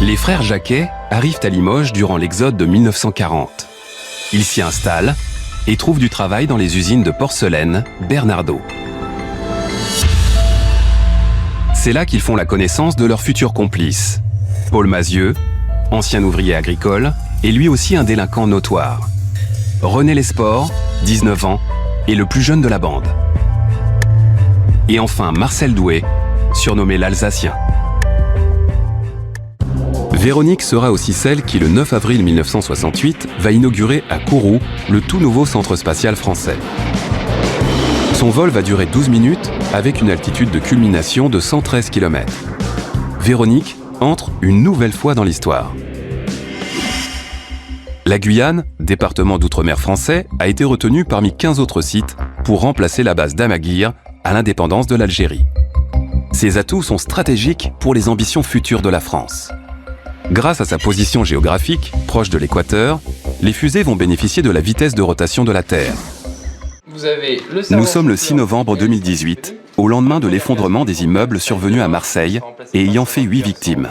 Les frères Jacquet arrivent à Limoges durant l'exode de 1940. Ils s'y installent et trouvent du travail dans les usines de porcelaine Bernardaud. C'est là qu'ils font la connaissance de leur futur complice, Paul Mazieux, ancien ouvrier agricole et lui aussi un délinquant notoire. René Lesport, 19 ans, est le plus jeune de la bande. Et enfin Marcel Doué, surnommé l'Alsacien. Véronique sera aussi celle qui, le 9 avril 1968, va inaugurer à Kourou le tout nouveau centre spatial français. Son vol va durer 12 minutes avec une altitude de culmination de 113 km. Véronique entre une nouvelle fois dans l'histoire. La Guyane, département d'outre-mer français, a été retenue parmi 15 autres sites pour remplacer la base d'Amaguir à l'indépendance de l'Algérie. Ces atouts sont stratégiques pour les ambitions futures de la France. Grâce à sa position géographique, proche de l'équateur, les fusées vont bénéficier de la vitesse de rotation de la Terre. Nous sommes le 6 novembre 2018, au lendemain de l'effondrement des immeubles survenus à Marseille et ayant fait 8 victimes.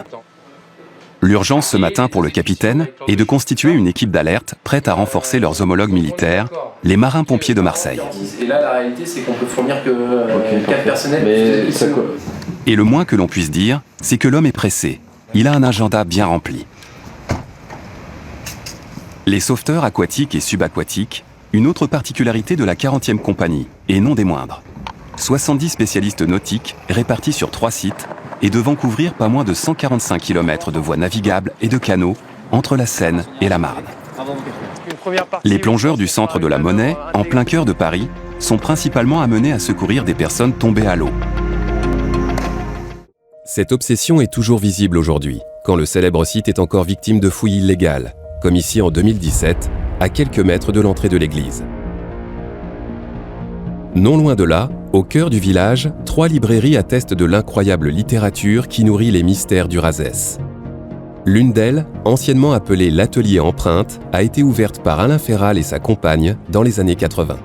L'urgence ce matin pour le capitaine est de constituer une équipe d'alerte prête à renforcer leurs homologues militaires, les marins-pompiers de Marseille. Et là, la réalité, c'est qu'on peut fournir que 4 personnels. Et le moins que l'on puisse dire, c'est que l'homme est pressé. Il a un agenda bien rempli. Les sauveteurs aquatiques et subaquatiques, une autre particularité de la 40e compagnie, et non des moindres. 70 spécialistes nautiques répartis sur 3 sites et devant couvrir pas moins de 145 km de voies navigables et de canaux entre la Seine et la Marne. Les plongeurs du centre de la Monnaie, en plein cœur de Paris, sont principalement amenés à secourir des personnes tombées à l'eau. Cette obsession est toujours visible aujourd'hui, quand le célèbre site est encore victime de fouilles illégales, comme ici en 2017, à quelques mètres de l'entrée de l'église. Non loin de là, au cœur du village, 3 librairies attestent de l'incroyable littérature qui nourrit les mystères du Razès. L'une d'elles, anciennement appelée l'Atelier Empreinte, a été ouverte par Alain Ferral et sa compagne dans les années 80.